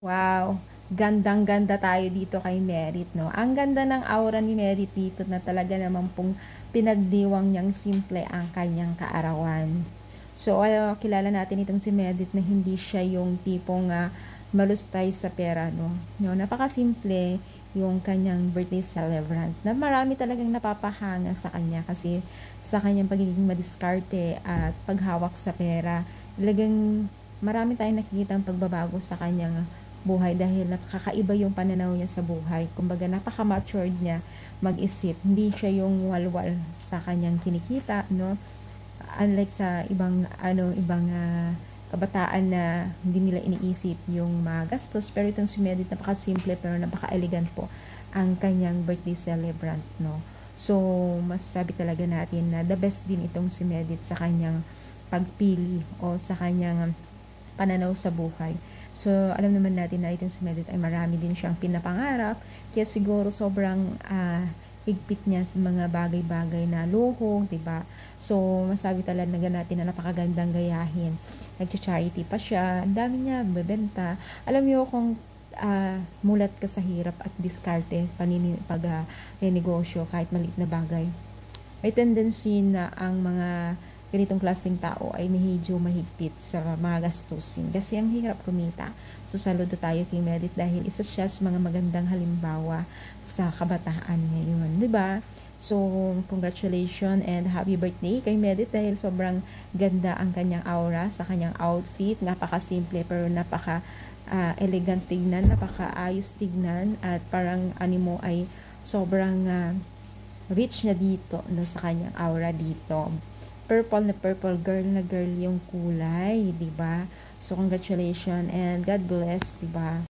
Wow, gandang-ganda tayo dito kay Merit, no? Ang ganda ng aura ni Merit dito na talaga naman pong pinagdiwang niyang simple ang kanyang kaarawan. So, kilala natin itong si Merit na hindi siya yung tipong malustay sa pera, no? No, napakasimple yung kanyang birthday celebrant na marami talagang napapahanga sa kanya kasi sa kanyang pagiging madiskarte at paghawak sa pera. Talagang marami tayong nakikita ang pagbabago sa kanyang buhay dahil nakakaiba yung pananaw niya sa buhay. Kumbaga, napaka-matured niya mag-isip. Hindi siya yung walwal sa kanyang kinikita, no? Unlike sa ibang kabataan na hindi nila iniisip yung magastos. Pero itong si Medit, napaka-simple pero napaka-elegant po ang kanyang birthday celebrant, no? So, masasabi talaga natin na the best din itong si Medit sa kanyang pagpili o sa kanyang pananaw sa buhay. So, alam naman natin na itong si Medit ay marami din siyang pinapangarap. Kaya siguro sobrang higpit niya sa mga bagay-bagay na luho, diba? So, masabi talaga natin na napakagandang gayahin. Nag-charity pa siya. Ang dami niya bebenta. Alam niyo kung mulat ka sa hirap at diskarte pag negosyo kahit maliit na bagay, may tendency na ang mga ganitong klaseng tao ay medyo mahigpit sa mga gastusin kasi ang hirap kumita. So, saludo tayo kay Merit dahil isa siya sa mga magandang halimbawa sa kabataan ngayon, di ba? So, congratulations and happy birthday kay Merit dahil sobrang ganda ang kanyang aura sa kanyang outfit. Napaka-simple pero elegant tignan, napaka-ayos tignan at parang animo ay sobrang rich na dito, no, sa kanyang aura dito. Purple na purple, girl na girl yung kulay, 'di ba? So congratulations and God bless, 'di ba?